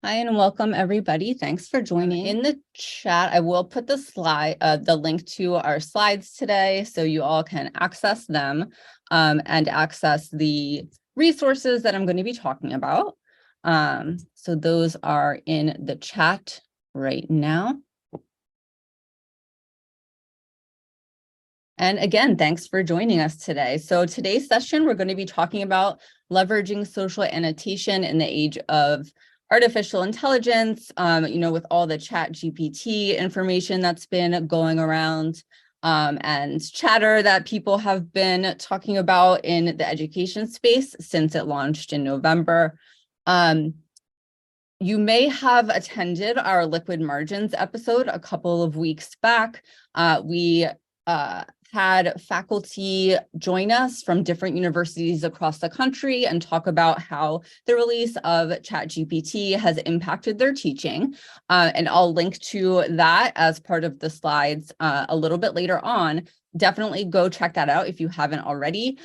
Hi and welcome everybody. Thanks for joining. In the chat, I will put the link to our slides today so you all can access them and access the resources that I'm going to be talking about. So those are in the chat right now. And again, thanks for joining us today. So today's session, we're going to be talking about leveraging social annotation in the age of artificial intelligence, with all the ChatGPT information that's been going around and chatter that people have been talking about in the education space since it launched in November. You may have attended our liquid margins episode a couple of weeks back. We had faculty join us from different universities across the country and talk about how the release of ChatGPT has impacted their teaching. And I'll link to that as part of the slides a little bit later on. Definitely go check that out if you haven't already.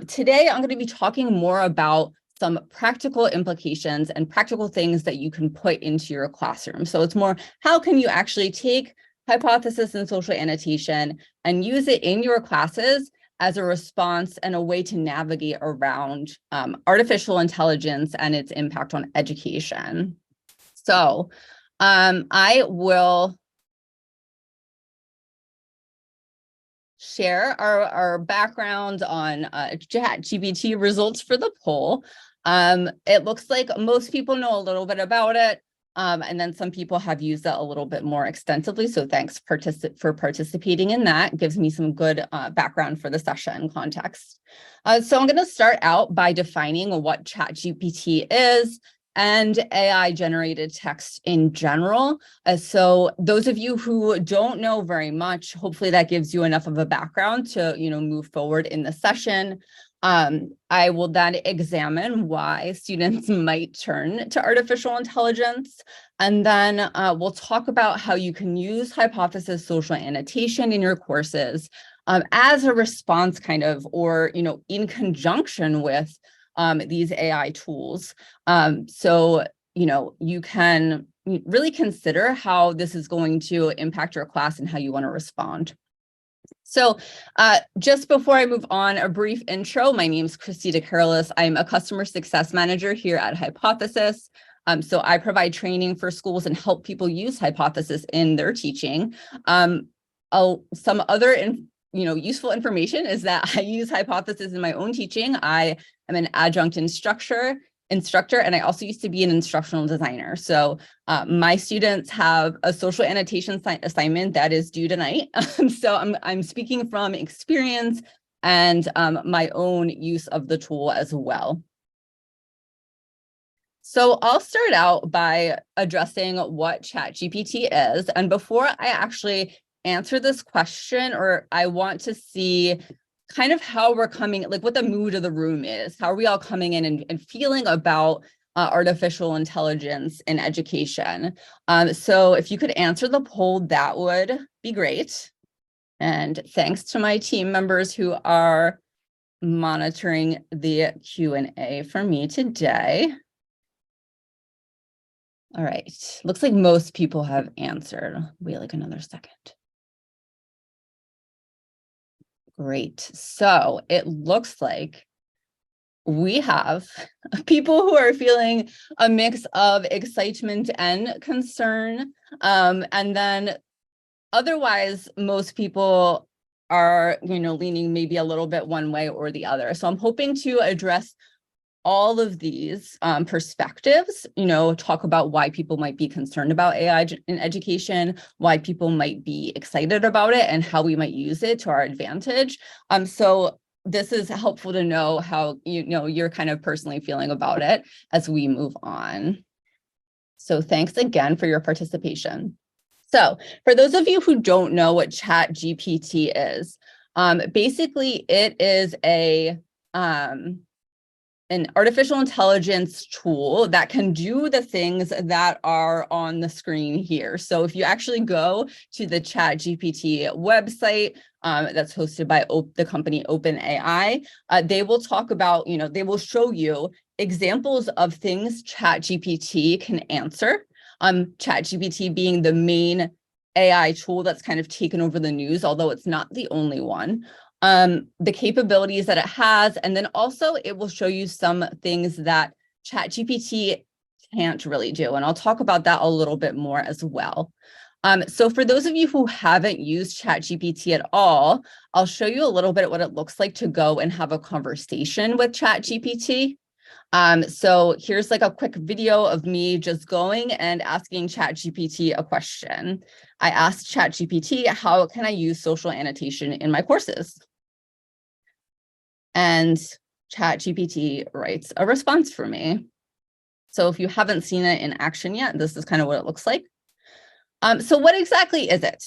Today, I'm going to be talking more about some practical implications and practical things that you can put into your classroom. So it's more, how can you actually take hypothesis and social annotation and use it in your classes as a response and a way to navigate around artificial intelligence and its impact on education. So I will share our background on ChatGPT results for the poll. It looks like most people know a little bit about it. And then some people have used it a little bit more extensively. So thanks for participating in that. It gives me some good background for the session context. So I'm going to start out by defining what ChatGPT is and AI generated text in general. So those of you who don't know very much, hopefully that gives you enough of a background to move forward in the session. I will then examine why students might turn to artificial intelligence. And then we'll talk about how you can use hypothesis social annotation in your courses as a response or in conjunction with these AI tools. So you can really consider how this is going to impact your class and how you want to respond. So just before I move on, a brief intro. My name is Christie DeCarolis. I'm a customer success manager here at Hypothesis. So I provide training for schools and help people use Hypothesis in their teaching. Some other useful information is that I use Hypothesis in my own teaching. I am an adjunct instructor, and I also used to be an instructional designer. So my students have a social annotation assignment that is due tonight. So I'm speaking from experience and my own use of the tool as well. So I'll start out by addressing what ChatGPT is. And before I actually answer this question, or I want to see kind of how we're coming, like what the mood of the room is. How are we all coming in and feeling about artificial intelligence in education? So if you could answer the poll, that would be great. And thanks to my team members who are monitoring the Q&A for me today. All right, looks like most people have answered. Wait like another second. Great. So it looks like we have people who are feeling a mix of excitement and concern. And then otherwise, most people are, leaning maybe a little bit one way or the other. So I'm hoping to address all of these perspectives, talk about why people might be concerned about AI in education, why people might be excited about it, and how we might use it to our advantage. So this is helpful to know how you're kind of personally feeling about it as we move on. So thanks again for your participation. So for those of you who don't know what ChatGPT is, basically it is a an artificial intelligence tool that can do the things that are on the screen here. So if you actually go to the ChatGPT website that's hosted by the company OpenAI, they will talk about, they will show you examples of things ChatGPT can answer. ChatGPT being the main AI tool that's kind of taken over the news, although it's not the only one. The capabilities that it has, and then also it will show you some things that ChatGPT can't really do. And I'll talk about that a little bit more as well. So for those of you who haven't used ChatGPT at all, I'll show you a little bit what it looks like to go and have a conversation with ChatGPT. So here's like a quick video of me just going and asking ChatGPT a question. I asked ChatGPT, how can I use social annotation in my courses? And ChatGPT writes a response for me. So if you haven't seen it in action yet, this is kind of what it looks like. So what exactly is it?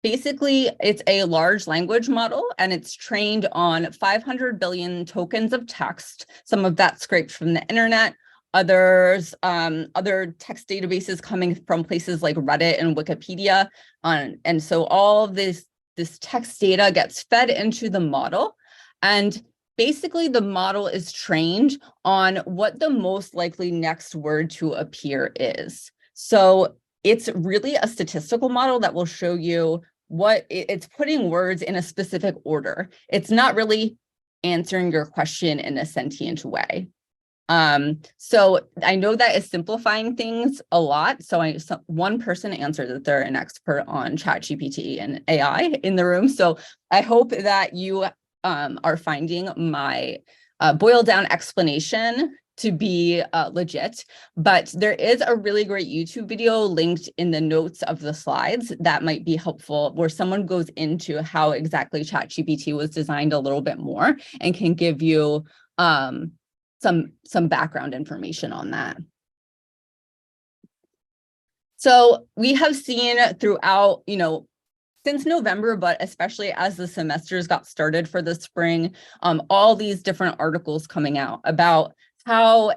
Basically, it's a large language model, and it's trained on 500 billion tokens of text. Some of that scraped from the internet, others, other text databases coming from places like Reddit and Wikipedia. And so all of this text data gets fed into the model. And basically, the model is trained on what the most likely next word to appear is. So it's really a statistical model that will show you what it's putting words in a specific order. It's not really answering your question in a sentient way. So I know that is simplifying things a lot. So one person answered that they're an expert on ChatGPT and AI in the room. So I hope that you are finding my boiled down explanation to be legit, but there is a really great YouTube video linked in the notes of the slides that might be helpful, where someone goes into how exactly ChatGPT was designed a little bit more and can give you some background information on that. So we have seen throughout, since November, but especially as the semesters got started for the spring, all these different articles coming out about how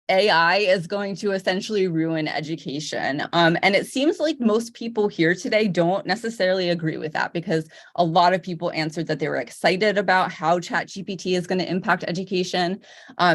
AI is going to essentially ruin education. And it seems like most people here today don't necessarily agree with that, because a lot of people answered that they were excited about how ChatGPT is going to impact education.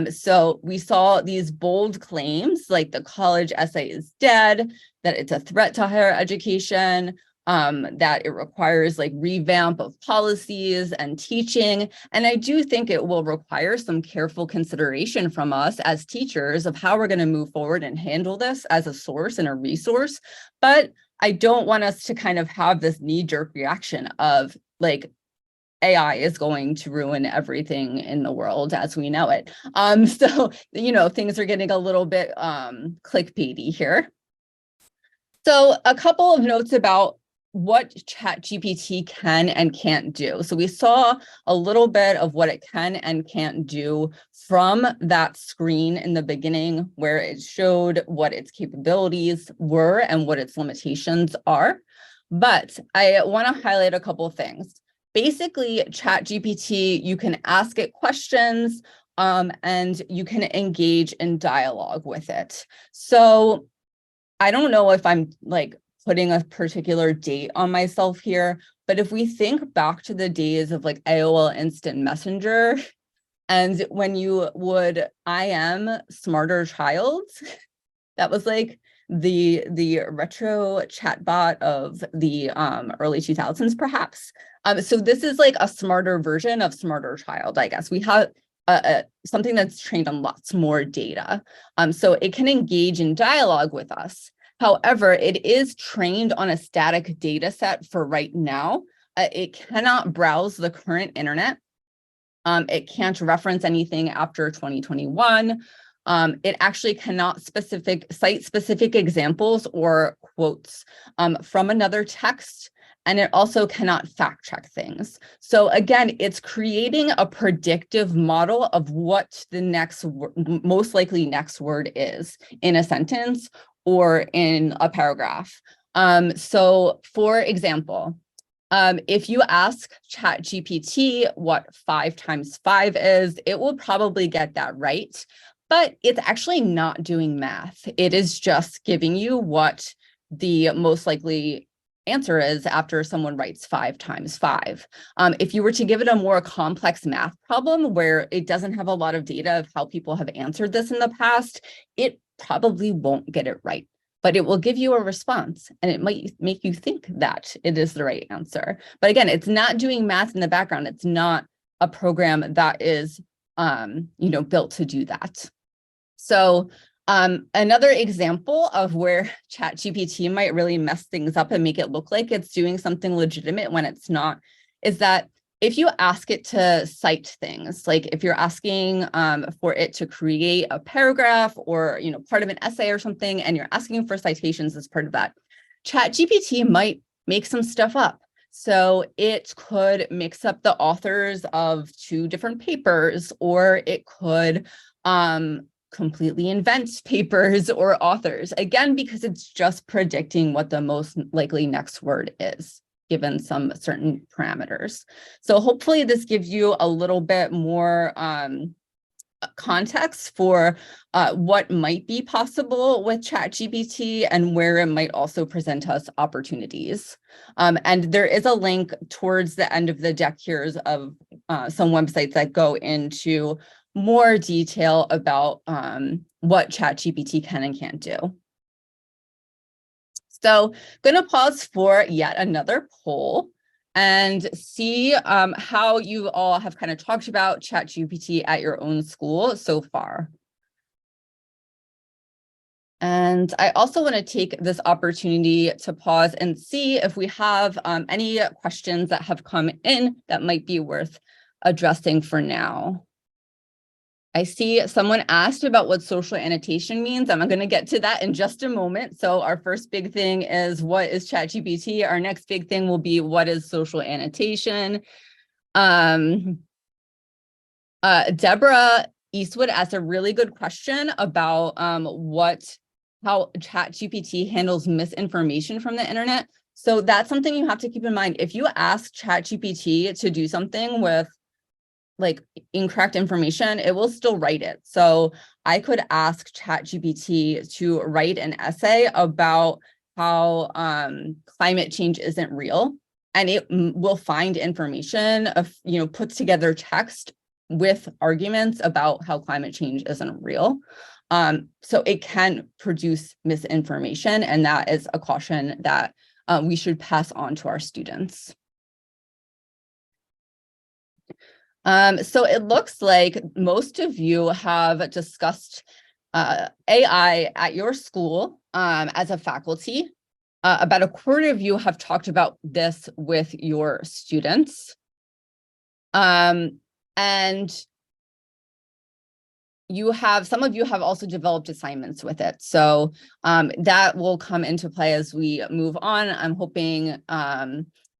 So we saw these bold claims like the college essay is dead, that it's a threat to higher education, that it requires like revamp of policies and teaching. And I do think it will require some careful consideration from us as teachers of how we're going to move forward and handle this as a source and a resource. But I don't want us to kind of have this knee-jerk reaction of like, AI is going to ruin everything in the world as we know it. So, things are getting a little bit clickbaity here. So a couple of notes about what ChatGPT can and can't do. So we saw a little bit of what it can and can't do from that screen in the beginning, where it showed what its capabilities were and what its limitations are. But I want to highlight a couple of things. Basically, ChatGPT, you can ask it questions and you can engage in dialogue with it. So I don't know if I'm like putting a particular date on myself here, but if we think back to the days of like AOL Instant Messenger, and when you would IM Smarter Child, that was like the retro chatbot of the early 2000s, perhaps. So this is like a smarter version of Smarter Child, I guess. We have something that's trained on lots more data. So it can engage in dialogue with us. However, it is trained on a static data set for right now. It cannot browse the current internet. It can't reference anything after 2021. It actually cannot cite specific examples or quotes from another text. And it also cannot fact check things. So again, it's creating a predictive model of what the most likely next word is in a sentence or in a paragraph. So for example, If you ask ChatGPT what 5 times 5 is, it will probably get that right, but it's actually not doing math. It is just giving you what the most likely answer is after someone writes 5 times 5. If you were to give it a more complex math problem where it doesn't have a lot of data of how people have answered this in the past, it probably won't get it right. But it will give you a response and it might make you think that it is the right answer. But again, it's not doing math in the background. It's not a program that is, built to do that. So another example of where ChatGPT might really mess things up and make it look like it's doing something legitimate when it's not, is that if you ask it to cite things, like if you're asking for it to create a paragraph or part of an essay or something, and you're asking for citations as part of that, ChatGPT might make some stuff up. So it could mix up the authors of 2 different papers, or it could completely invent papers or authors, again, because it's just predicting what the most likely next word is, given some certain parameters. So hopefully this gives you a little bit more context for what might be possible with ChatGPT and where it might also present us opportunities. And there is a link towards the end of the deck here of some websites that go into more detail about what ChatGPT can and can't do. So I'm going to pause for yet another poll and see how you all have kind of talked about ChatGPT at your own school so far. And I also want to take this opportunity to pause and see if we have any questions that have come in that might be worth addressing for now. I see someone asked about what social annotation means. I'm going to get to that in just a moment. So our first big thing is, what is ChatGPT? Our next big thing will be, what is social annotation? Deborah Eastwood asked a really good question about how ChatGPT handles misinformation from the internet. So that's something you have to keep in mind. If you ask ChatGPT to do something with like incorrect information, it will still write it. So I could ask ChatGPT to write an essay about how climate change isn't real, and it will find information of, puts together text with arguments about how climate change isn't real. So it can produce misinformation, and that is a caution that we should pass on to our students. So it looks like most of you have discussed AI at your school as a faculty. About a quarter of you have talked about this with your students. And some of you have also developed assignments with it. So that will come into play as we move on. I'm hoping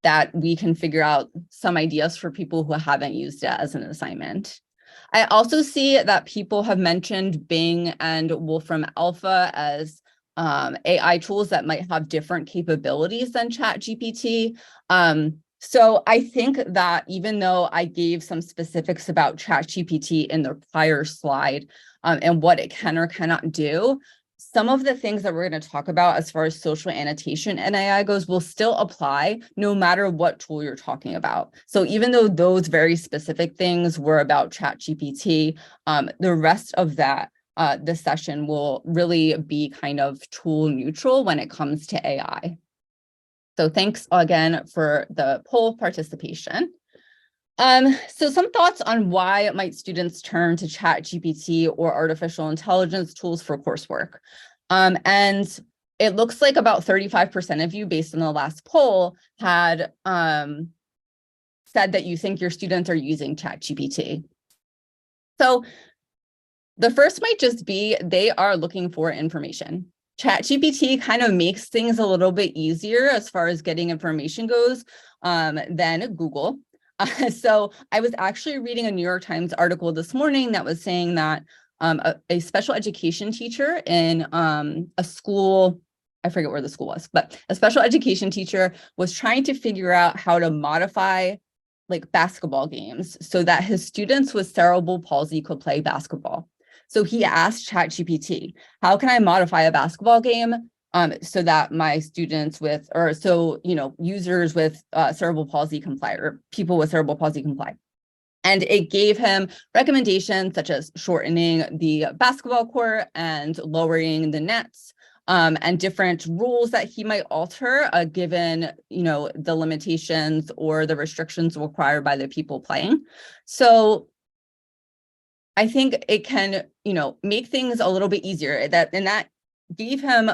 that we can figure out some ideas for people who haven't used it as an assignment. I also see that people have mentioned Bing and Wolfram Alpha as AI tools that might have different capabilities than ChatGPT. So I think that even though I gave some specifics about ChatGPT in the prior slide and what it can or cannot do, some of the things that we're going to talk about as far as social annotation and AI goes will still apply no matter what tool you're talking about. So even though those very specific things were about ChatGPT, the rest of that, this session will really be kind of tool neutral when it comes to AI. So thanks again for the poll participation. So some thoughts on why might students turn to ChatGPT or artificial intelligence tools for coursework. And it looks like about 35% of you, based on the last poll, had said that you think your students are using ChatGPT. So the first might just be they are looking for information. ChatGPT kind of makes things a little bit easier as far as getting information goes than Google. So I was actually reading a New York Times article this morning that was saying that a special education teacher in a school I forget where the school was, but a special education teacher was trying to figure out how to modify like basketball games so that his students with cerebral palsy could play basketball. So he asked ChatGPT, how can I modify a basketball game so that my students with, or so, users with cerebral palsy comply, or people with cerebral palsy comply. And it gave him recommendations such as shortening the basketball court and lowering the nets, and different rules that he might alter given, the limitations or the restrictions required by the people playing. So I think it can, make things a little bit easier, and that gave him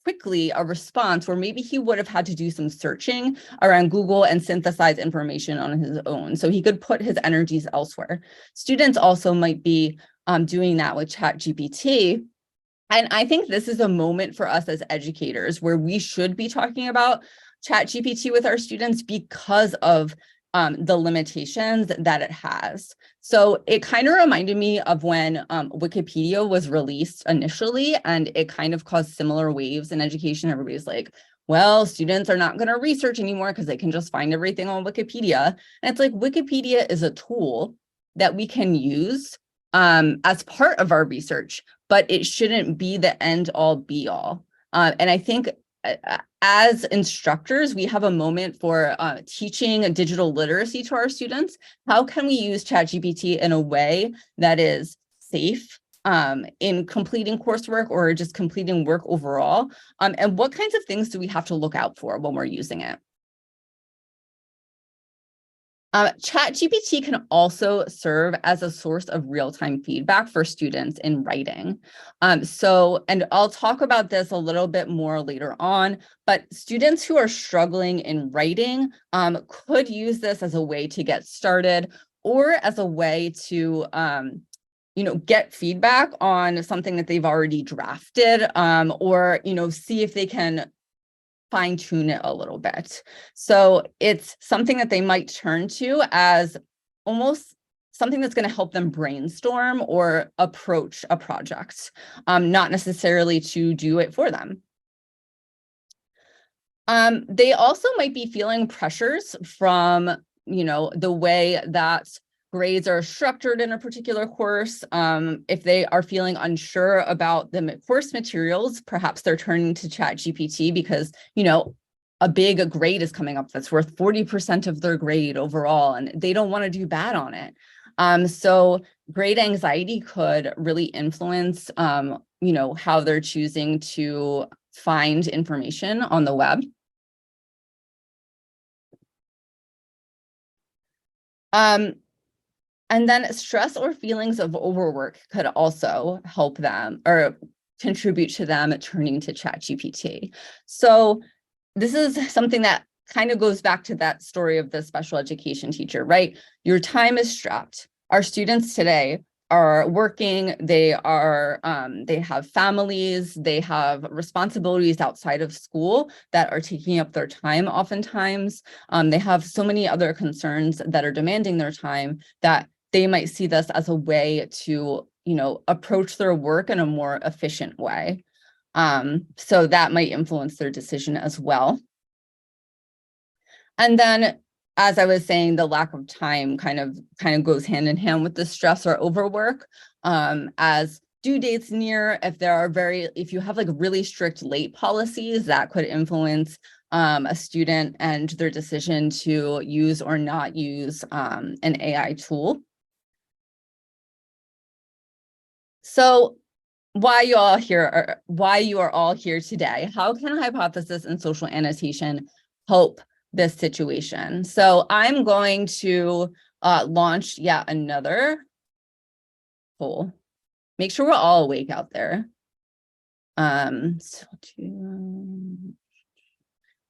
quickly a response where maybe he would have had to do some searching around Google and synthesize information on his own. So he could put his energies elsewhere. Students also might be doing that with ChatGPT. And I think this is a moment for us as educators where we should be talking about ChatGPT with our students because of the limitations that it has. So it kind of reminded me of when Wikipedia was released initially, and it kind of caused similar waves in education. Everybody's like, well, students are not going to research anymore because they can just find everything on Wikipedia. And it's like Wikipedia is a tool that we can use as part of our research, but it shouldn't be the end all be all. And I think as instructors, we have a moment for teaching digital literacy to our students. How can we use ChatGPT in a way that is safe in completing coursework or just completing work overall? And what kinds of things do we have to look out for when we're using it? ChatGPT can also serve as a source of real-time feedback for students in writing. And I'll talk about this a little bit more later on, but students who are struggling in writing could use this as a way to get started or as a way to get feedback on something that they've already drafted, or see if they can fine tune it a little bit. So it's something that they might turn to as almost something that's going to help them brainstorm or approach a project, not necessarily to do it for them. They also might be feeling pressures from, the way that grades are structured in a particular course. If they are feeling unsure about the course materials, perhaps they're turning to ChatGPT because, a big grade is coming up that's worth 40% of their grade overall, and they don't want to do bad on it. So grade anxiety could really influence, how they're choosing to find information on the web. And then stress or feelings of overwork could also help them or contribute to them turning to ChatGPT. So this is something that kind of goes back to that story of the special education teacher, right? Your time is strapped. Our students today are working, they have families, they have responsibilities outside of school that are taking up their time oftentimes. They have so many other concerns that are demanding their time that they might see this as a way to, approach their work in a more efficient way. So that might influence their decision as well. And then, as I was saying, the lack of time kind of goes hand in hand with the stress or overwork. As due dates near, if you have like really strict late policies, that could influence a student and their decision to use or not use an AI tool. So why you are all here today? How can hypothesis and social annotation help this situation? So I'm going to launch yet another poll. Make sure we're all awake out there. Want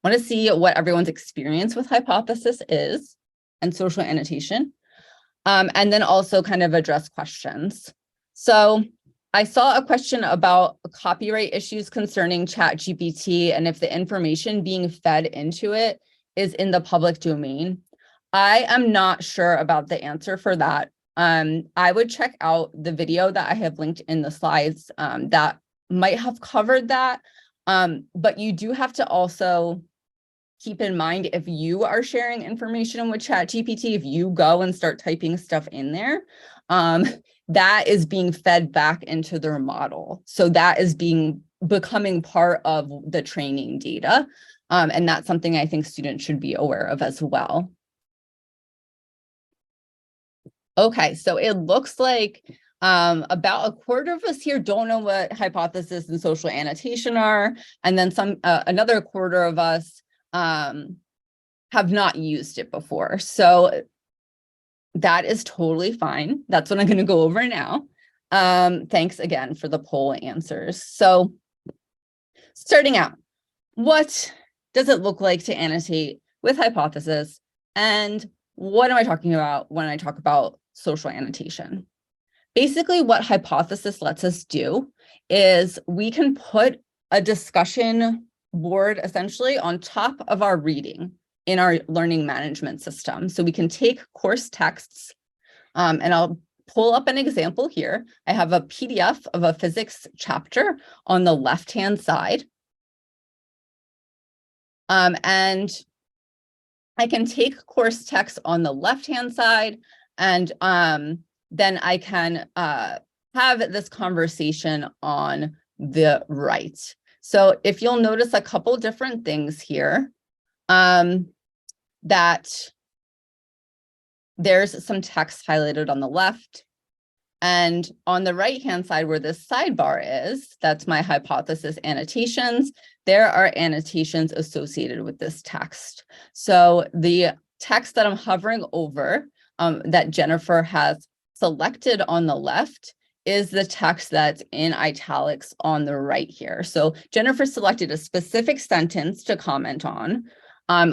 to see what everyone's experience with hypothesis is and social annotation, and then also kind of address questions. So I saw a question about copyright issues concerning ChatGPT and if the information being fed into it is in the public domain. I am not sure about the answer for that. I would check out the video that I have linked in the slides that might have covered that. But you do have to also keep in mind, if you are sharing information with ChatGPT, if you go and start typing stuff in there, that is being fed back into their model. So that is becoming part of the training data. And that's something I think students should be aware of as well. Okay, so it looks like about a quarter of us here don't know what hypothesis and social annotation are, and then another quarter of us have not used it before. So that is totally fine. That's what I'm going to go over now. Thanks again for the poll answers. So starting out, what does it look like to annotate with hypothesis? And what am I talking about when I talk about social annotation? Basically, what hypothesis lets us do is we can put a discussion board essentially on top of our reading in our learning management system. So we can take course texts, and I'll pull up an example here. I have a PDF of a physics chapter on the left-hand side. And I can take course text on the left-hand side, and then I can have this conversation on the right. So if you'll notice a couple different things here, that there's some text highlighted on the left, and on the right-hand side where this sidebar is, that's my hypothesis annotations. There are annotations associated with this text. So the text that I'm hovering over, that Jennifer has selected on the left, is the text that's in italics on the right here. So Jennifer selected a specific sentence to comment on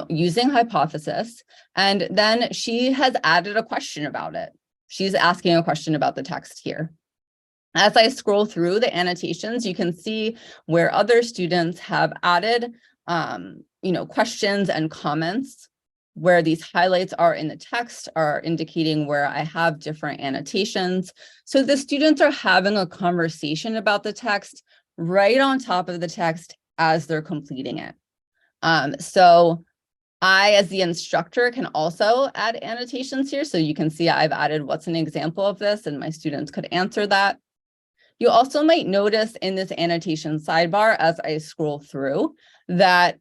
using hypothesis, and then she has added a question about it. She's asking a question about the text here. As I scroll through the annotations, you can see where other students have added questions and comments, where these highlights are in the text are indicating where I have different annotations. So the students are having a conversation about the text right on top of the text as they're completing it. So I, as the instructor, can also add annotations here. So you can see I've added what's an example of this, and my students could answer that. You also might notice in this annotation sidebar, as I scroll through, that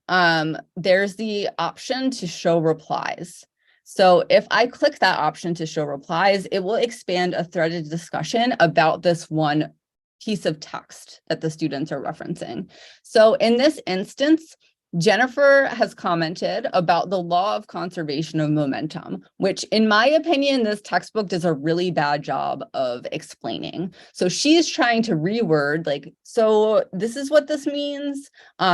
there's the option to show replies. So if I click that option to show replies, it will expand a threaded discussion about this one piece of text that the students are referencing. So in this instance, Jennifer has commented about the law of conservation of momentum, which in my opinion, this textbook does a really bad job of explaining. So she's trying to reword, like, so this is what this means.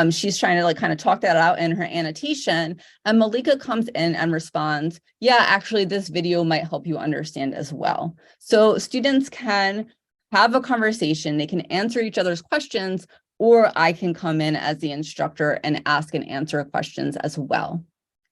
She's trying to kind of talk that out in her annotation, and Malika comes in and responds, yeah, actually this video might help you understand as well. So students can have a conversation, they can answer each other's questions, or I can come in as the instructor and ask and answer questions as well.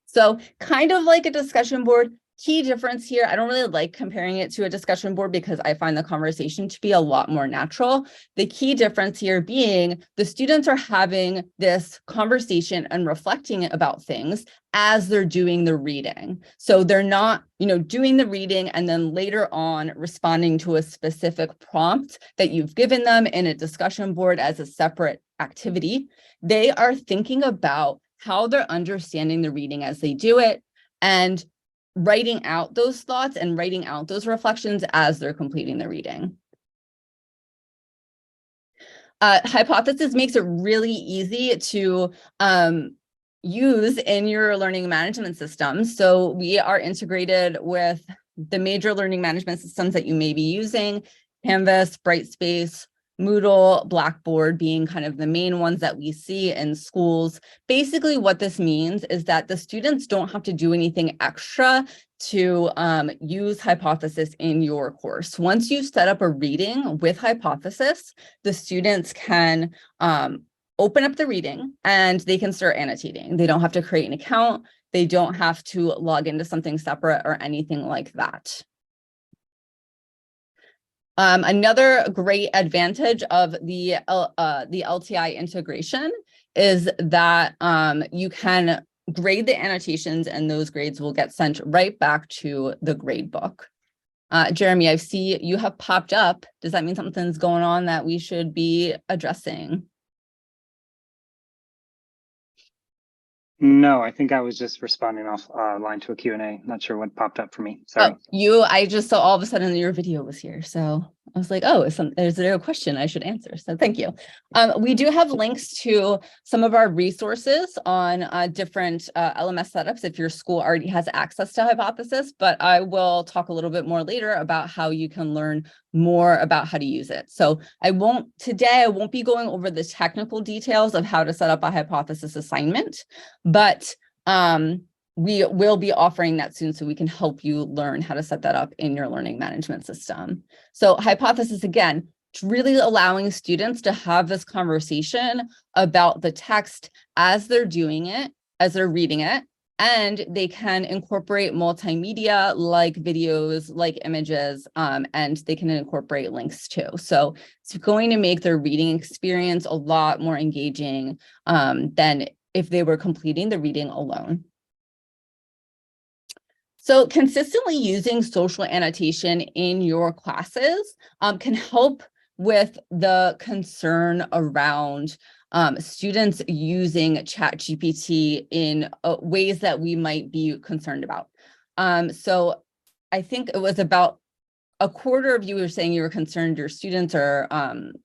So kind of like a discussion board. Key difference here, I don't really like comparing it to a discussion board because I find the conversation to be a lot more natural. The key difference here being the students are having this conversation and reflecting about things as they're doing the reading. So they're not, doing the reading and then later on responding to a specific prompt that you've given them in a discussion board as a separate activity. They are thinking about how they're understanding the reading as they do it, and writing out those thoughts and writing out those reflections as they're completing the reading. Hypothesis makes it really easy to use in your learning management system. So we are integrated with the major learning management systems that you may be using: Canvas, Brightspace, Moodle, Blackboard being kind of the main ones that we see in schools. Basically, what this means is that the students don't have to do anything extra to use hypothesis in your course. Once you set up a reading with hypothesis, the students can open up the reading and they can start annotating. They don't have to create an account. They don't have to log into something separate or anything like that. Another great advantage of the LTI integration is that you can grade the annotations, and those grades will get sent right back to the grade book. Jeremy, I see you have popped up. Does that mean something's going on that we should be addressing? No, I think I was just responding off line to a Q&A. Not sure what popped up for me. Sorry. Oh, I just saw all of a sudden your video was here. So I was like, oh, is there a question I should answer? So thank you. We do have links to some of our resources on different LMS setups if your school already has access to Hypothesis, but I will talk a little bit more later about how you can learn more about how to use it. So today I won't be going over the technical details of how to set up a Hypothesis assignment, but we will be offering that soon so we can help you learn how to set that up in your learning management system. So Hypothesis, again, it's really allowing students to have this conversation about the text as they're doing it, as they're reading it, and they can incorporate multimedia like videos, like images, and they can incorporate links too. So it's going to make their reading experience a lot more engaging than if they were completing the reading alone. So consistently using social annotation in your classes can help with the concern around students using ChatGPT in ways that we might be concerned about. So I think it was about a quarter of you were saying you were concerned your students are,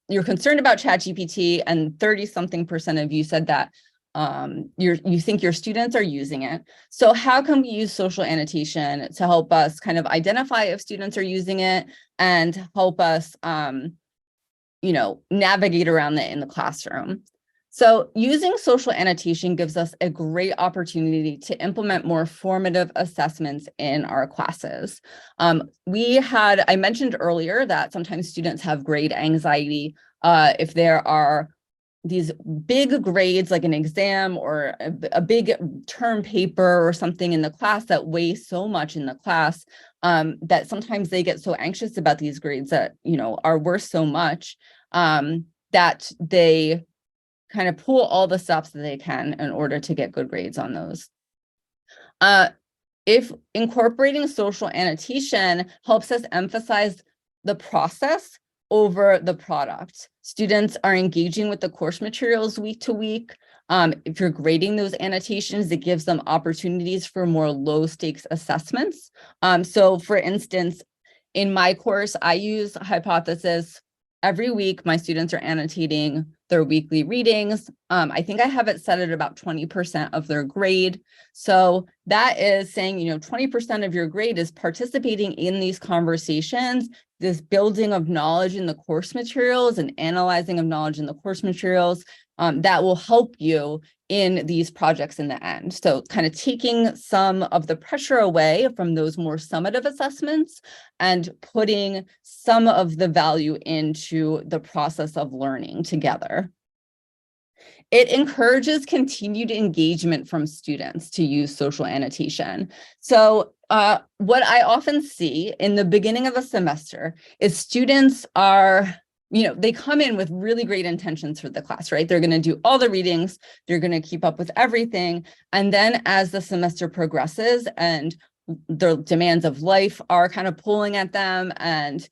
you're concerned about ChatGPT, and 30-something% of you said that you think your students are using it. So how can we use social annotation to help us kind of identify if students are using it and help us, navigate around it in the classroom? So using social annotation gives us a great opportunity to implement more formative assessments in our classes. I mentioned earlier that sometimes students have grade anxiety if there are these big grades like an exam or a big term paper or something in the class that weighs so much in the class that sometimes they get so anxious about these grades that are worth so much that they kind of pull all the stops that they can in order to get good grades on those. If incorporating social annotation helps us emphasize the process over the product. Students are engaging with the course materials week to week. If you're grading those annotations, it gives them opportunities for more low stakes assessments. So for instance, in my course, I use Hypothesis. Every week, my students are annotating their weekly readings. I think I have it set at about 20% of their grade. So that is saying, 20% of your grade is participating in these conversations, this building of knowledge in the course materials and analyzing of knowledge in the course materials that will help you in these projects in the end. So kind of taking some of the pressure away from those more summative assessments and putting some of the value into the process of learning together. It encourages continued engagement from students to use social annotation. So what I often see in the beginning of a semester is students are, they come in with really great intentions for the class, right? They're going to do all the readings, they're going to keep up with everything. And then as the semester progresses and the demands of life are kind of pulling at them, and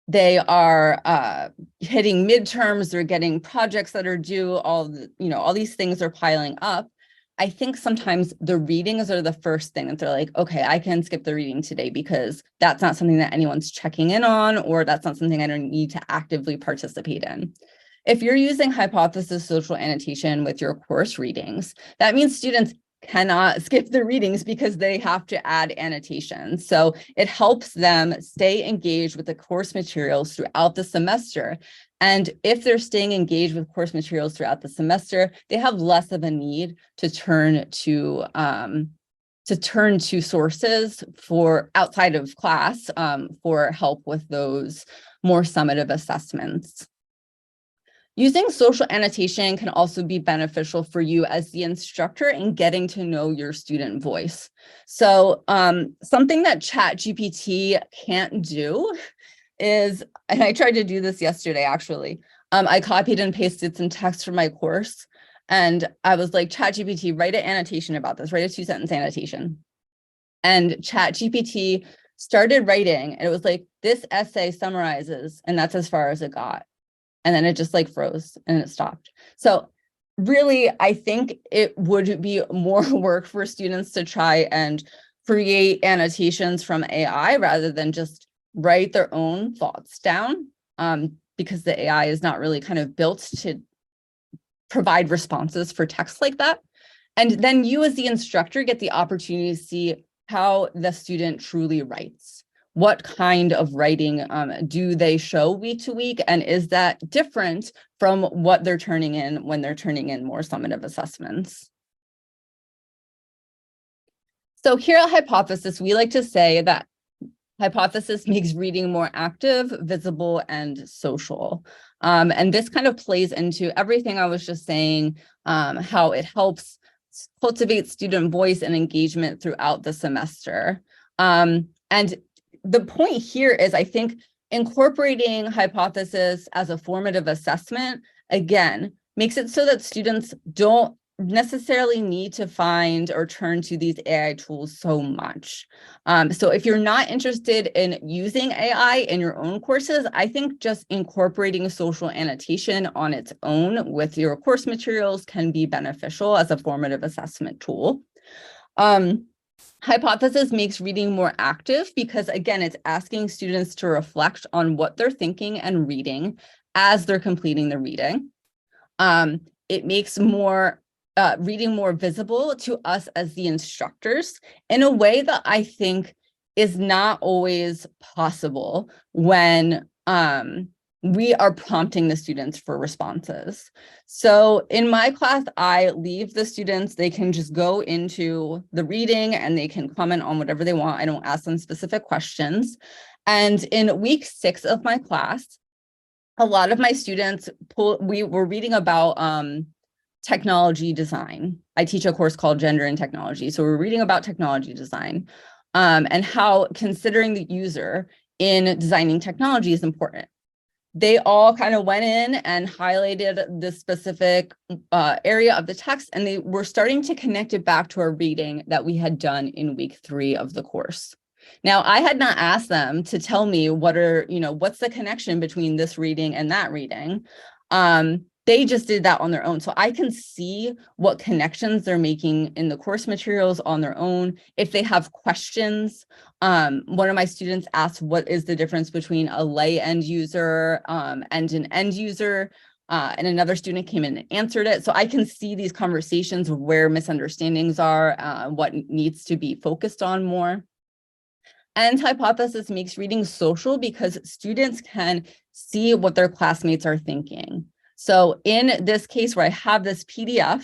they are hitting midterms, they're getting projects that are due, all these things are piling up. I think sometimes the readings are the first thing that they're like, okay, I can skip the reading today because that's not something that anyone's checking in on, or that's not something I don't need to actively participate in. If you're using Hypothesis social annotation with your course readings, that means students cannot skip the readings because they have to add annotations. So it helps them stay engaged with the course materials throughout the semester. And if they're staying engaged with course materials throughout the semester, they have less of a need to turn to sources for outside of class for help with those more summative assessments. Using social annotation can also be beneficial for you as the instructor in getting to know your student voice. So something that ChatGPT can't do is, and I tried to do this yesterday actually, I copied and pasted some text from my course, and I was like, ChatGPT, write an annotation about this, write a 2-sentence annotation. And ChatGPT started writing, and it was like, this essay summarizes, and that's as far as it got. And then it just like froze and it stopped. So really, I think it would be more work for students to try and create annotations from AI rather than just write their own thoughts down, because the AI is not really kind of built to provide responses for text like that. And then you as the instructor get the opportunity to see how the student truly writes. What kind of writing do they show week to week? And is that different from what they're turning in when they're turning in more summative assessments? So here at Hypothesis, we like to say that Hypothesis makes reading more active, visible, and social. And this kind of plays into everything I was just saying, how it helps cultivate student voice and engagement throughout the semester. And the point here is, I think, incorporating Hypothesis as a formative assessment, again, makes it so that students don't necessarily need to find or turn to these AI tools so much. So if you're not interested in using AI in your own courses, I think just incorporating social annotation on its own with your course materials can be beneficial as a formative assessment tool. Hypothesis makes reading more active because, again, it's asking students to reflect on what they're thinking and reading as they're completing the reading. It makes reading more visible to us as the instructors in a way that I think is not always possible when we are prompting the students for responses. So in my class, I leave the students, they can just go into the reading and they can comment on whatever they want. I don't ask them specific questions. And in week 6 of my class, a lot of my students we were reading about technology design. I teach a course called Gender and Technology. So we're reading about technology design and how considering the user in designing technology is important. They all kind of went in and highlighted the specific area of the text, and they were starting to connect it back to a reading that we had done in week 3 of the course. Now, I had not asked them to tell me what's the connection between this reading and that reading. They just did that on their own. So I can see what connections they're making in the course materials on their own. If they have questions, one of my students asked, what is the difference between a lay end user and an end user? And another student came in and answered it. So I can see these conversations where misunderstandings are, what needs to be focused on more. And Hypothesis makes reading social because students can see what their classmates are thinking. So in this case where I have this PDF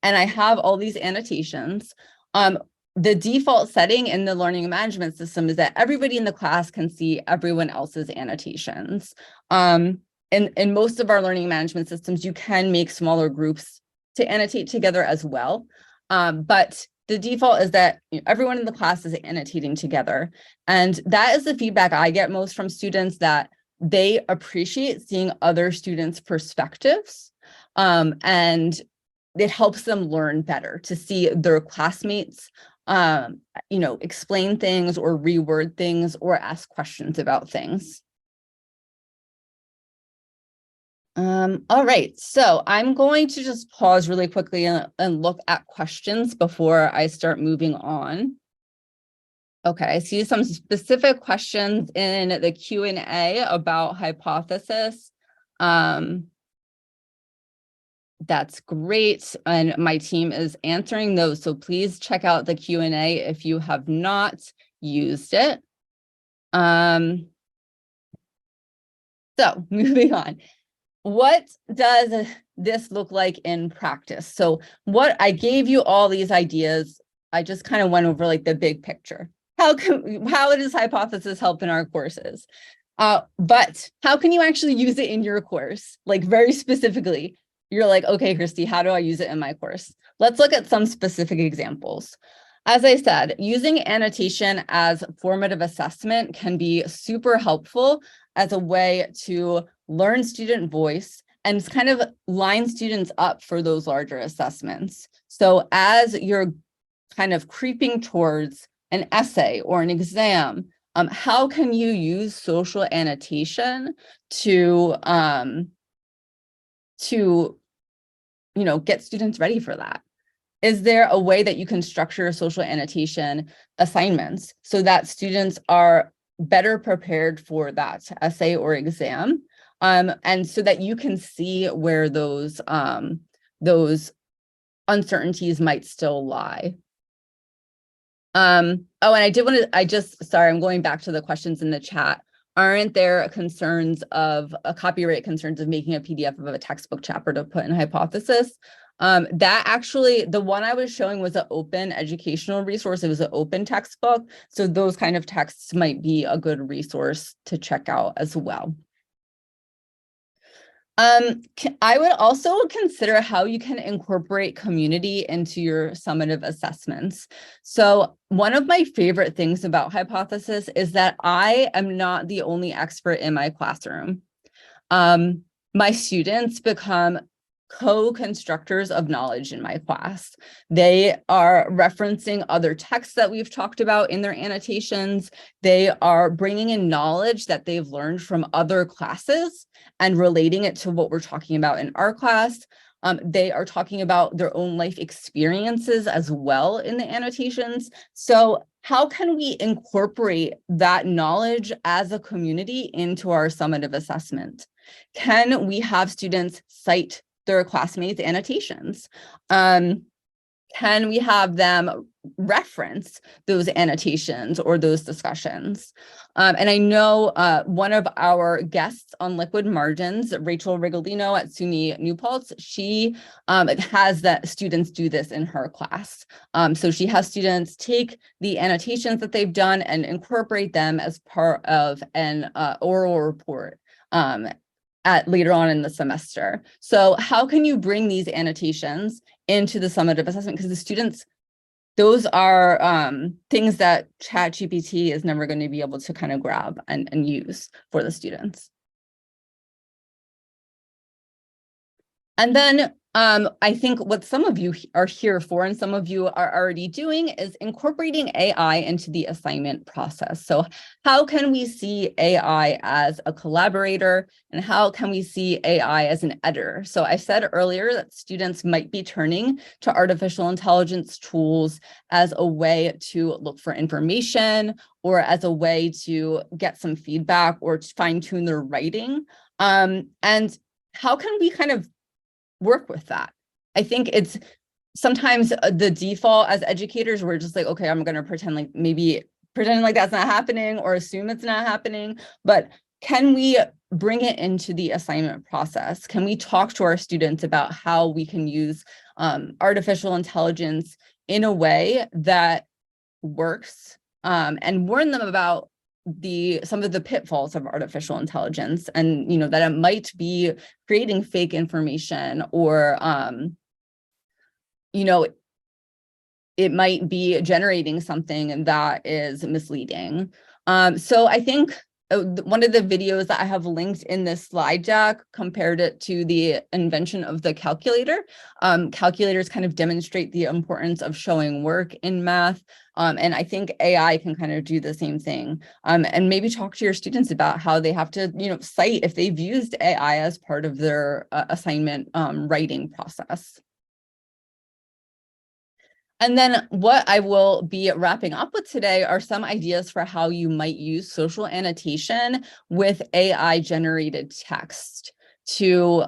and I have all these annotations, the default setting in the learning management system is that everybody in the class can see everyone else's annotations. In most of our learning management systems, you can make smaller groups to annotate together as well. But the default is that everyone in the class is annotating together. And that is the feedback I get most from students, that they appreciate seeing other students' perspectives, and it helps them learn better to see their classmates, explain things or reword things or ask questions about things. All right, so I'm going to just pause really quickly and look at questions before I start moving on. Okay, I see some specific questions in the Q&A about Hypothesis. That's great, and my team is answering those, so please check out the Q&A if you have not used it. So moving on. What does this look like in practice? So what I gave you all these ideas, I just kind of went over like the big picture. How does Hypothesis help in our courses? But how can you actually use it in your course? Like very specifically, you're like, okay, Christy, how do I use it in my course? Let's look at some specific examples. As I said, using annotation as formative assessment can be super helpful as a way to learn student voice and kind of line students up for those larger assessments. So as you're kind of creeping towards an essay or an exam, how can you use social annotation to get students ready for that? Is there a way that you can structure social annotation assignments so that students are better prepared for that essay or exam? And so that you can see where those uncertainties might still lie. Oh, and sorry, I'm going back to the questions in the chat. Aren't there concerns of copyright concerns of making a PDF of a textbook chapter to put in hypothesis? That actually, the one I was showing was an open educational resource. It was an open textbook. So those kind of texts might be a good resource to check out as well. I would also consider how you can incorporate community into your summative assessments. So one of my favorite things about hypothesis is that I am not the only expert in my classroom. My students become co-constructors of knowledge in my class. They are referencing other texts that we've talked about in their annotations. They are bringing in knowledge that they've learned from other classes and relating it to what we're talking about in our class. They are talking about their own life experiences as well in the annotations. So how can we incorporate that knowledge as a community into our summative assessment? Can we have students cite their classmates' annotations? Can we have them reference those annotations or those discussions? And I know one of our guests on Liquid Margins, Rachel Rigolino at SUNY New Paltz, she has that students do this in her class. So she has students take the annotations that they've done and incorporate them as part of an oral report later on in the semester. So how can you bring these annotations into the summative assessment? Because the students, those are things that ChatGPT is never going to be able to kind of grab and use for the students. And then I think what some of you are here for and some of you are already doing is incorporating AI into the assignment process. So how can we see AI as a collaborator and how can we see AI as an editor? So I said earlier that students might be turning to artificial intelligence tools as a way to look for information or as a way to get some feedback or to fine-tune their writing. And how can we kind of work with that? I think it's sometimes the default as educators, we're just like, okay, I'm going to pretend like that's not happening or assume it's not happening. But can we bring it into the assignment process? Can we talk to our students about how we can use artificial intelligence in a way that works and warn them about some of the pitfalls of artificial intelligence and that it might be creating fake information or it might be generating something that is misleading. So I think one of the videos that I have linked in this slide deck compared it to the invention of the calculator. Calculators kind of demonstrate the importance of showing work in math. And I think AI can kind of do the same thing. And maybe talk to your students about how they have to, cite if they've used AI as part of their assignment writing process. And then what I will be wrapping up with today are some ideas for how you might use social annotation with AI generated text to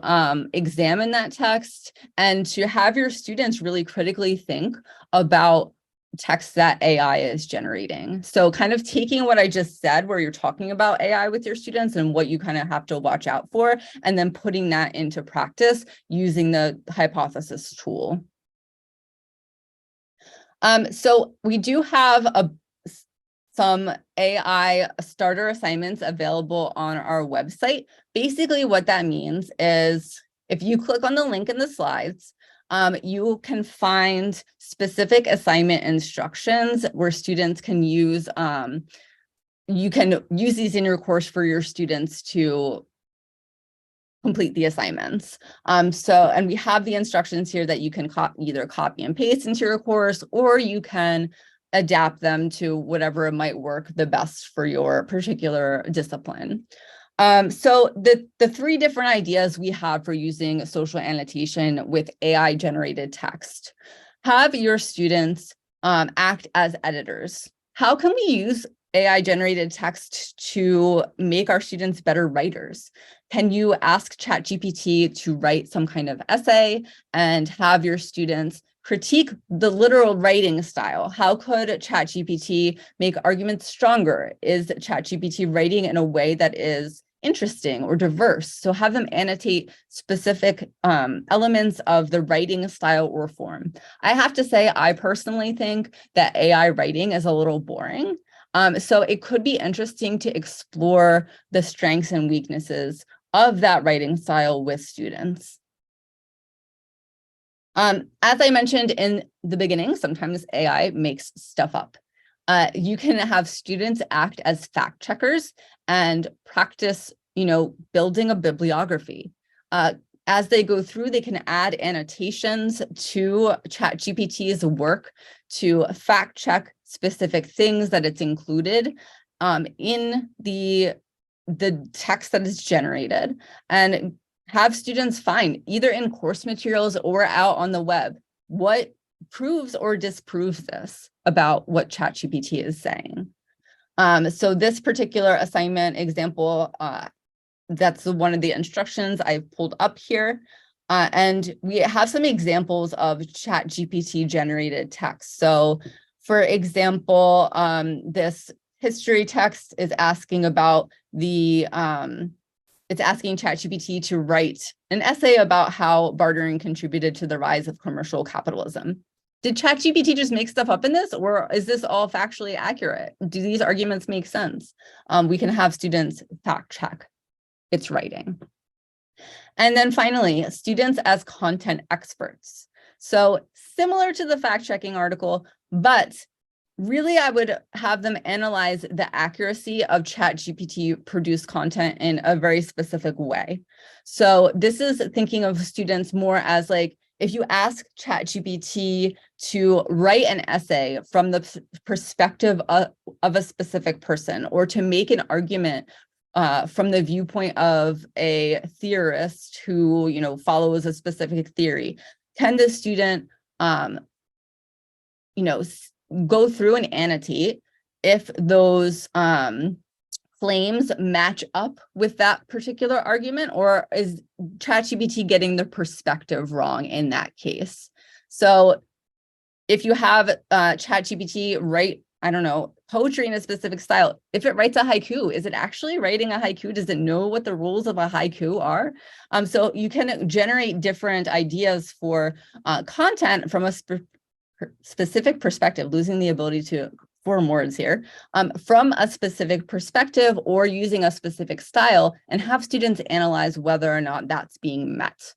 examine that text and to have your students really critically think about text that AI is generating. So kind of taking what I just said, where you're talking about AI with your students and what you kind of have to watch out for, and then putting that into practice using the hypothesis tool. So we do have some AI starter assignments available on our website. Basically, what that means is if you click on the link in the slides, you can find specific assignment instructions where students can use, you can use these in your course for your students to complete the assignments. And we have the instructions here that you can either copy and paste into your course, or you can adapt them to whatever might work the best for your particular discipline. So the three different ideas we have for using social annotation with AI generated text. Have your students act as editors. How can we use AI generated text to make our students better writers? Can you ask ChatGPT to write some kind of essay and have your students critique the literal writing style? How could ChatGPT make arguments stronger? Is ChatGPT writing in a way that is interesting or diverse? So have them annotate specific elements of the writing style or form. I have to say, I personally think that AI writing is a little boring. So it could be interesting to explore the strengths and weaknesses of that writing style with students. As I mentioned in the beginning, sometimes AI makes stuff up. You can have students act as fact checkers and practice, building a bibliography. As they go through, they can add annotations to ChatGPT's work to fact check specific things that it's included in the text that is generated, and have students find, either in course materials or out on the web, what proves or disproves this about what ChatGPT is saying. So this particular assignment example, that's one of the instructions I've pulled up here. And we have some examples of ChatGPT generated text. So for example, this history text is asking about it's asking ChatGPT to write an essay about how bartering contributed to the rise of commercial capitalism. Did ChatGPT just make stuff up in this, or is this all factually accurate? Do these arguments make sense? We can have students fact check its writing. And then finally, students as content experts. So similar to the fact checking article, but really I would have them analyze the accuracy of ChatGPT produced content in a very specific way. So this is thinking of students more as like, if you ask ChatGPT to write an essay from the perspective of a specific person, or to make an argument from the viewpoint of a theorist who, follows a specific theory, can the student, go through and annotate if those claims match up with that particular argument, or is ChatGPT getting the perspective wrong in that case? So if you have ChatGPT write, poetry in a specific style, if it writes a haiku, is it actually writing a haiku? Does it know what the rules of a haiku are? So you can generate different ideas for content from a specific perspective, losing the ability to form words here, from a specific perspective or using a specific style, and have students analyze whether or not that's being met.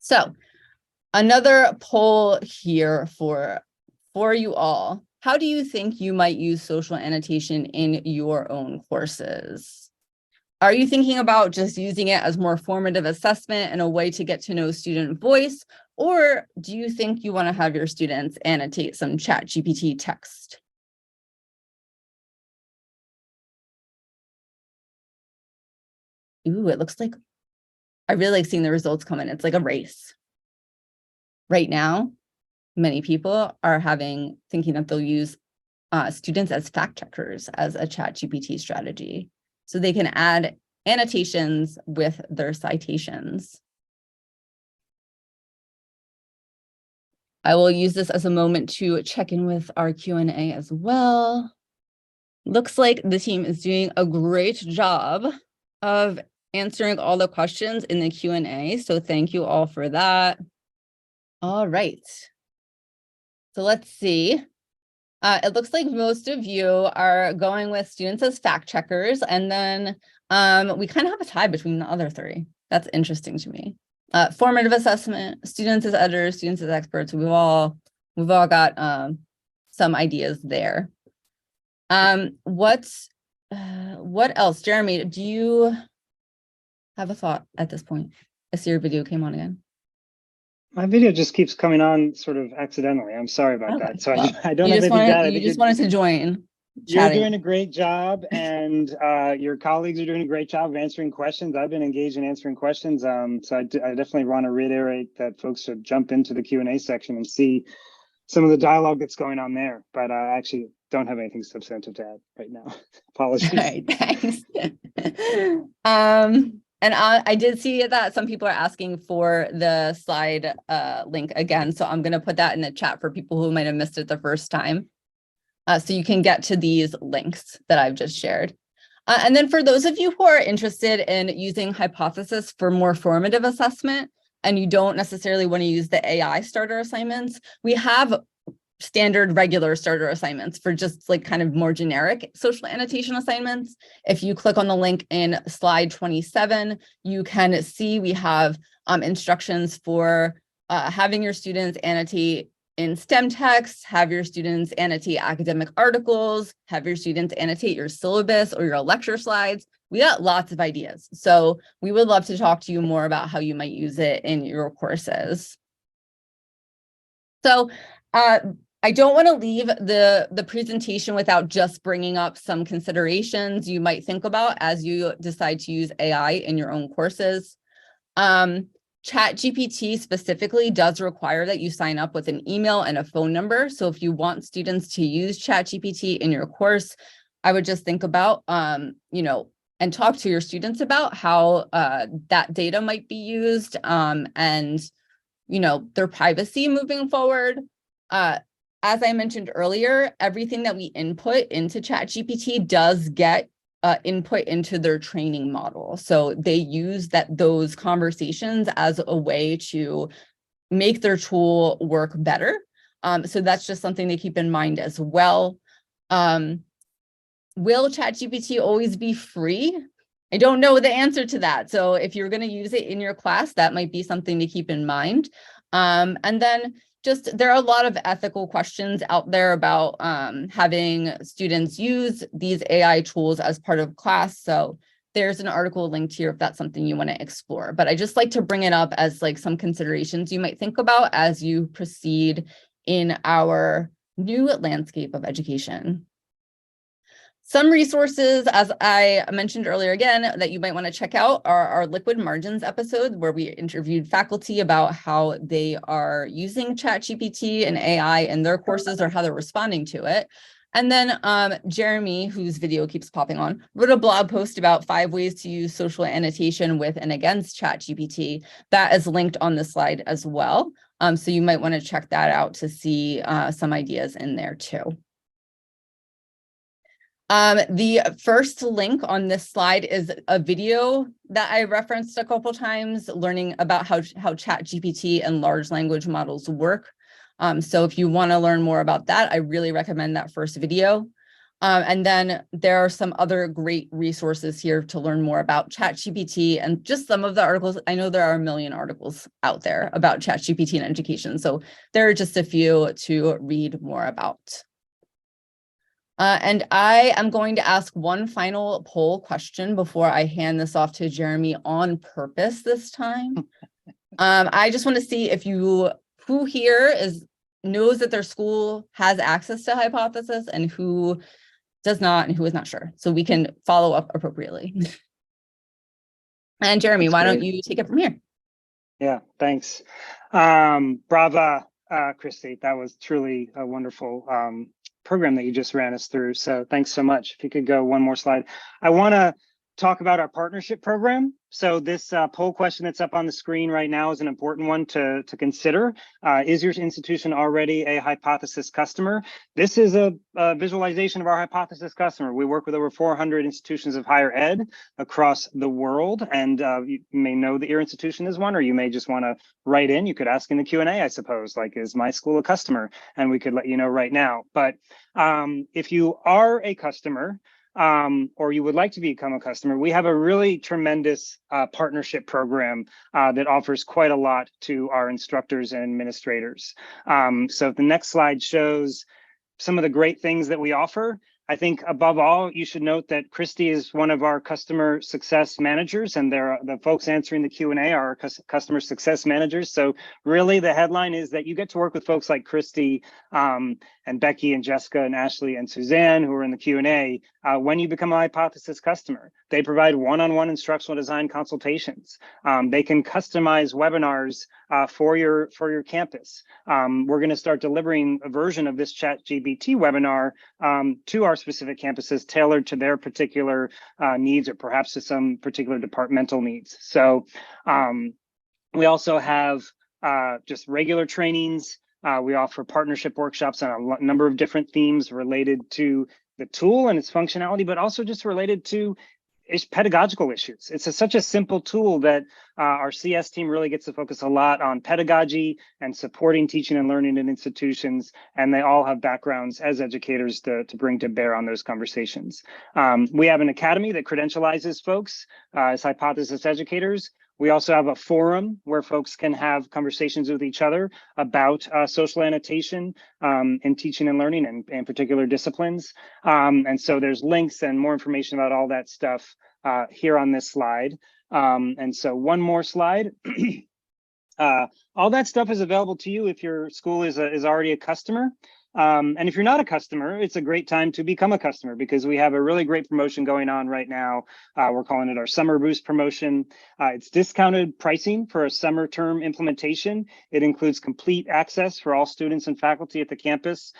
So another poll here for you all. How do you think you might use social annotation in your own courses? Are you thinking about just using it as more formative assessment and a way to get to know student voice? Or do you think you want to have your students annotate some ChatGPT text? Ooh, it looks like I really like seeing the results come in. It's like a race. Right now, many people are thinking that they'll use students as fact checkers as a ChatGPT strategy. So they can add annotations with their citations. I will use this as a moment to check in with our Q&A as well. Looks like the team is doing a great job of answering all the questions in the Q&A. So thank you all for that. All right. So let's see. It looks like most of you are going with students as fact checkers, and then we kind of have a tie between the other three. That's interesting to me. Formative assessment, students as editors, students as experts. We've all got some ideas there. What else, Jeremy? have a thought at this point. I see your video came on again. My video just keeps coming on sort of accidentally. I'm sorry about Okay. that. So Well, I don't have anything to add. I you think just wanted to join. you're Chatting. doing a great job, and your colleagues are doing a great job of answering questions. I've been engaged in answering questions. So I definitely want to reiterate that folks should jump into the Q&A section and see some of the dialogue that's going on there. But I actually don't have anything substantive to add right now. Apologies. All right, thanks. And I did see that some people are asking for the slide link again, so I'm going to put that in the chat for people who might have missed it the first time. So you can get to these links that I've just shared. And then for those of you who are interested in using Hypothesis for more formative assessment, and you don't necessarily want to use the AI starter assignments, we have standard regular starter assignments for just like kind of more generic social annotation assignments. If you click on the link in slide 27, you can see we have instructions for having your students annotate in STEM text, have your students annotate academic articles, have your students annotate your syllabus or your lecture slides. We got lots of ideas. So we would love to talk to you more about how you might use it in your courses. So I don't want to leave the presentation without just bringing up some considerations you might think about as you decide to use AI in your own courses. ChatGPT specifically does require that you sign up with an email and a phone number. So if you want students to use ChatGPT in your course, I would just think about, and talk to your students about how that data might be used and, their privacy moving forward. As I mentioned earlier, everything that we input into ChatGPT does get input into their training model. So they use those conversations as a way to make their tool work better. So that's just something to keep in mind as well. Will ChatGPT always be free? I don't know the answer to that. So if you're going to use it in your class, that might be something to keep in mind. And then there are a lot of ethical questions out there about having students use these AI tools as part of class. So there's an article linked here if that's something you want to explore. But I just like to bring it up as like some considerations you might think about as you proceed in our new landscape of education. Some resources, as I mentioned earlier again, that you might want to check out are our Liquid Margins episode, where we interviewed faculty about how they are using ChatGPT and AI in their courses or how they're responding to it. And then Jeremy, whose video keeps popping on, wrote a blog post about 5 ways to use social annotation with and against ChatGPT. That is linked on the slide as well. So you might want to check that out to see some ideas in there too. The first link on this slide is a video that I referenced a couple times, learning about how ChatGPT and large language models work. So if you want to learn more about that, I really recommend that first video. And then there are some other great resources here to learn more about ChatGPT and just some of the articles. I know there are a million articles out there about ChatGPT and education, so there are just a few to read more about. And I am going to ask one final poll question before I hand this off to Jeremy on purpose this time. I just want to see if who here knows that their school has access to Hypothesis and who does not and who is not sure, so we can follow up appropriately. And Jeremy, why don't you take it from here? Yeah, thanks. Brava, Christie. That was truly a wonderful program that you just ran us through. So thanks so much. If you could go one more slide. I want to talk about our partnership program. So this poll question that's up on the screen right now is an important one to consider. Is your institution already a Hypothesis customer? This is a visualization of our Hypothesis customer. We work with over 400 institutions of higher ed across the world, and you may know that your institution is one, or you may just want to write in. You could ask in the Q&A, I suppose, like, is my school a customer? And we could let you know right now. But if you are a customer, or you would like to become a customer, we have a really tremendous partnership program that offers quite a lot to our instructors and administrators. So if the next slide shows some of the great things that we offer, I think above all, you should note that Christie is one of our customer success managers, and the folks answering the Q&A are our customer success managers. So really the headline is that you get to work with folks like Christie and Becky and Jessica and Ashley and Suzanne, who are in the Q&A, when you become a Hypothesis customer. They provide one-on-one instructional design consultations. They can customize webinars for your campus. We're going to start delivering a version of this ChatGPT webinar to our specific campuses, tailored to their particular needs, or perhaps to some particular departmental needs. So we also have just regular trainings. We offer partnership workshops on a number of different themes related to the tool and its functionality, but also just related to pedagogical issues. It's such a simple tool that our CS team really gets to focus a lot on pedagogy and supporting teaching and learning in institutions, and they all have backgrounds as educators to bring to bear on those conversations. We have an academy that credentializes folks as Hypothesis educators. We also have a forum where folks can have conversations with each other about social annotation in teaching and learning and particular disciplines. And so there's links and more information about all that stuff here on this slide. And so one more slide. All that stuff is available to you if your school is already a customer. And if you're not a customer, it's a great time to become a customer, because we have a really great promotion going on right now. We're calling it our Summer Boost promotion. It's discounted pricing for a summer term implementation. It includes complete access for all students and faculty at the campus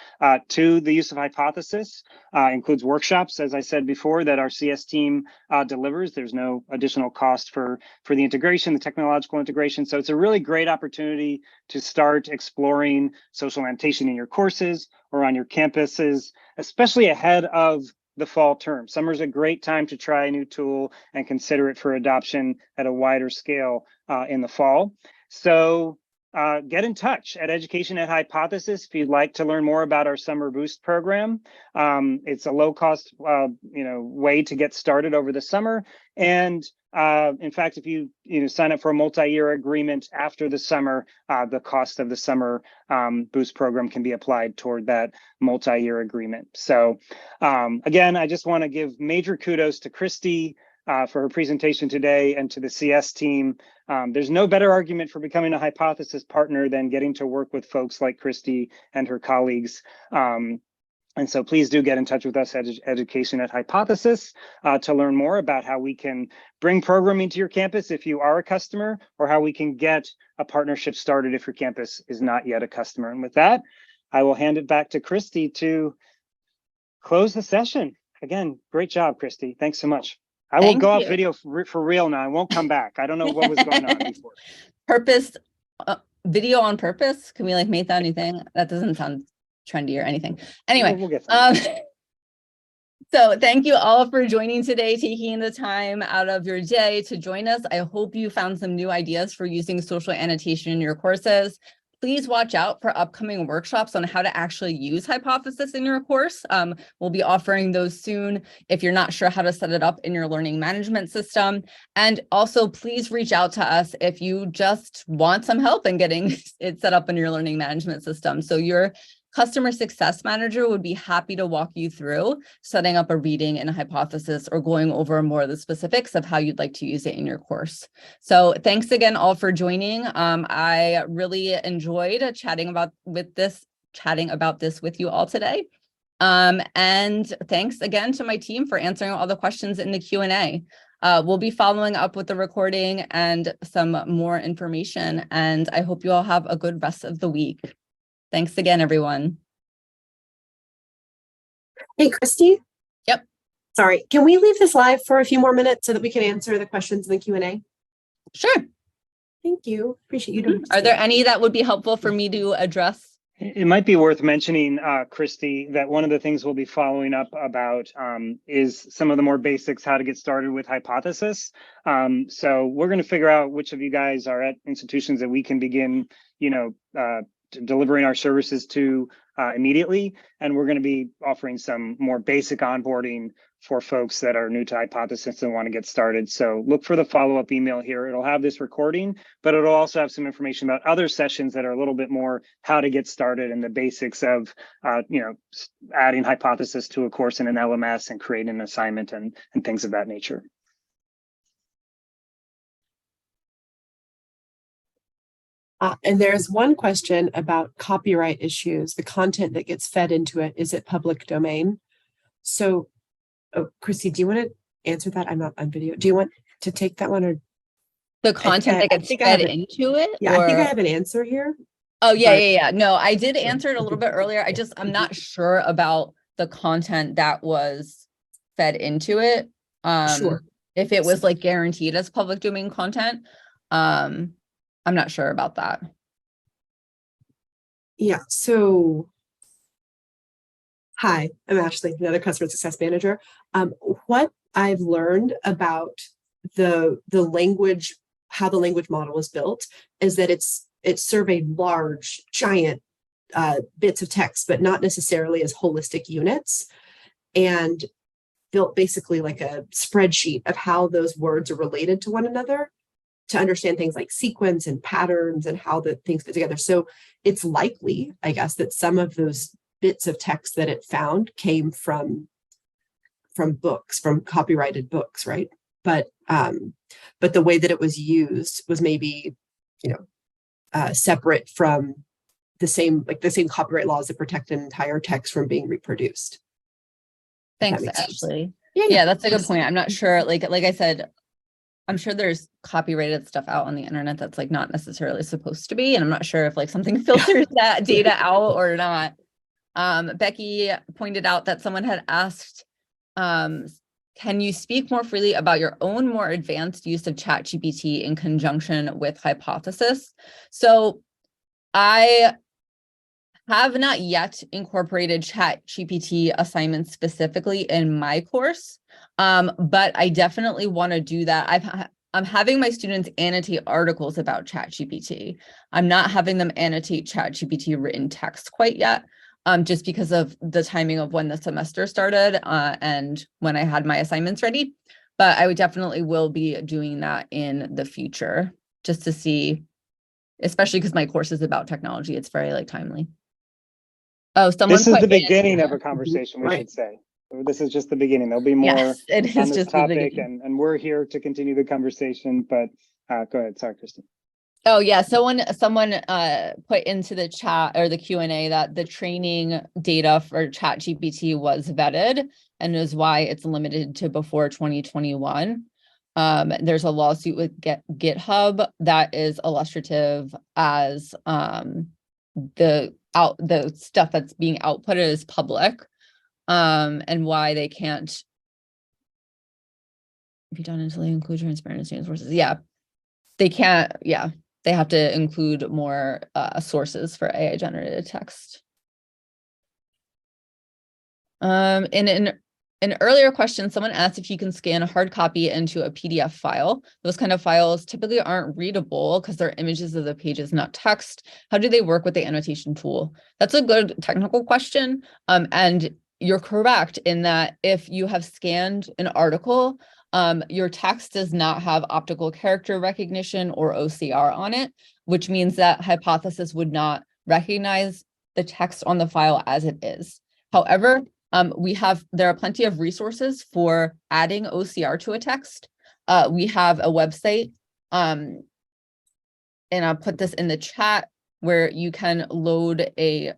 to the use of Hypothesis. Includes workshops, as I said before, that our CS team delivers. There's no additional cost for the integration, the technological integration. So it's a really great opportunity to start exploring social annotation in your courses or on your campuses, especially ahead of the fall term. Summer's a great time to try a new tool and consider it for adoption at a wider scale in the fall. So get in touch at Education at Hypothesis if you'd like to learn more about our Summer Boost program. It's a low-cost, way to get started over the summer. And in fact, if you sign up for a multi-year agreement after the summer, the cost of the Summer Boost program can be applied toward that multi-year agreement. So again, I just want to give major kudos to Christie for her presentation today, and to the CS team. There's no better argument for becoming a Hypothesis partner than getting to work with folks like Christie and her colleagues. And so please do get in touch with us at Education at Hypothesis to learn more about how we can bring programming to your campus if you are a customer, or how we can get a partnership started if your campus is not yet a customer. And with that, I will hand it back to Christie to close the session. Again, great job, Christie. Thanks so much. I will go off video for real now. I won't come back. I don't know what was going on before. Purpose, video on purpose. Can we make that anything? That doesn't sound trendy or anything. Anyway, we'll get so thank you all for joining today, taking the time out of your day to join us. I hope you found some new ideas for using social annotation in your courses. Please watch out for upcoming workshops on how to actually use Hypothesis in your course. We'll be offering those soon if you're not sure how to set it up in your learning management system. And also, please reach out to us if you just want some help in getting it set up in your learning management system. So your customer success manager would be happy to walk you through setting up a reading in a Hypothesis, or going over more of the specifics of how you'd like to use it in your course. So thanks again all for joining. I really enjoyed chatting about this with you all today. And thanks again to my team for answering all the questions in the Q&A. We'll be following up with the recording and some more information, and I hope you all have a good rest of the week. Thanks again, everyone. Hey, Christie. Yep. Sorry, can we leave this live for a few more minutes so that we can answer the questions in the Q&A? Sure. Thank you. Appreciate you doing. Are there any that would be helpful for me to address? It might be worth mentioning, Christie, that one of the things we'll be following up about is some of the more basics, how to get started with Hypothesis. So we're going to figure out which of you guys are at institutions that we can begin, delivering our services to immediately. And we're going to be offering some more basic onboarding for folks that are new to Hypothesis and want to get started. So look for the follow-up email here. It'll have this recording, but it'll also have some information about other sessions that are a little bit more how to get started and the basics of, adding Hypothesis to a course in an LMS and creating an assignment and things of that nature. And there's one question about copyright issues, the content that gets fed into it, is it public domain? So, Christie, do you want to answer that? I'm not on video. Do you want to take that one, or the content that gets fed into it? Yeah, or... I think I have an answer here. Oh, yeah. No, I did answer it a little bit earlier. I'm not sure about the content that was fed into it. Sure. If it was like guaranteed as public domain content. I'm not sure about that. Yeah, so hi, I'm Ashley, another customer success manager. What I've learned about the language, how the language model is built, is that it's surveyed large, giant bits of text, but not necessarily as holistic units, and built basically like a spreadsheet of how those words are related to one another, to understand things like sequence and patterns and how the things fit together. So it's likely, I guess, that some of those bits of text that it found came from books, from copyrighted books, right? But the way that it was used was maybe, separate from the same copyright laws that protect an entire text from being reproduced. Thanks, Ashley. Yeah, that's a good point. I'm not sure. Like I said, I'm sure there's copyrighted stuff out on the internet that's like not necessarily supposed to be. And I'm not sure if like something filters that data out or not. Becky pointed out that someone had asked, can you speak more freely about your own more advanced use of ChatGPT in conjunction with Hypothesis? So I have not yet incorporated ChatGPT assignments specifically in my course. But I definitely want to do that. I'm having my students annotate articles about ChatGPT. I'm not having them annotate ChatGPT written text quite yet, just because of the timing of when the semester started and when I had my assignments ready. But I would definitely will be doing that in the future, just to see, especially because my course is about technology. It's very like timely. Oh, someone. This is the beginning of a conversation, we should say. This is just the beginning. There'll be more on this topic, and we're here to continue the conversation. But go ahead. Sorry, Kristen. Oh yeah, someone put into the chat or the Q&A that the training data for ChatGPT was vetted and is why it's limited to before 2021. There's a lawsuit with GitHub that is illustrative as the stuff that's being outputted is public. And why they can't be done until they include transparency in sources. Yeah, they can't. Yeah, they have to include more sources for AI generated text. In an earlier question, someone asked if you can scan a hard copy into a PDF file. Those kind of files typically aren't readable because they're images of the pages, not text. How do they work with the annotation tool? That's a good technical question. And you're correct in that if you have scanned an article, your text does not have optical character recognition or OCR on it, which means that Hypothesis would not recognize the text on the file as it is. However, there are plenty of resources for adding OCR to a text. We have a website, and I'll put this in the chat, where you can load a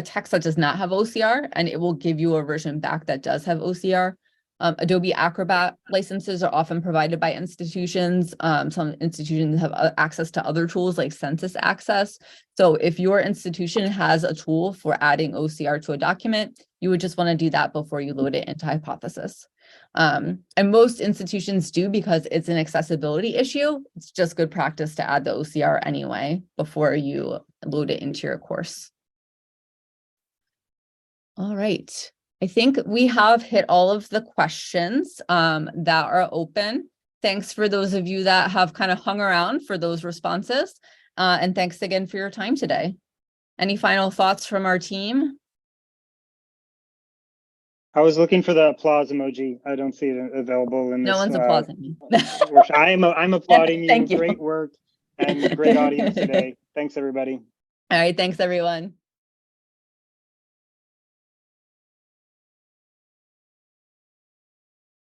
text that does not have OCR, and it will give you a version back that does have OCR. Adobe Acrobat licenses are often provided by institutions. Some institutions have access to other tools like Census Access. So if your institution has a tool for adding OCR to a document, you would just want to do that before you load it into Hypothesis. And most institutions do, because it's an accessibility issue. It's just good practice to add the OCR anyway before you load it into your course. All right. I think we have hit all of the questions that are open. Thanks for those of you that have kind of hung around for those responses. And thanks again for your time today. Any final thoughts from our team? I was looking for the applause emoji. I don't see it available in No this. one's applauding me. Workshop. I'm applauding you. Thank you. Great work and great audience today. Thanks, everybody. All right, thanks everyone.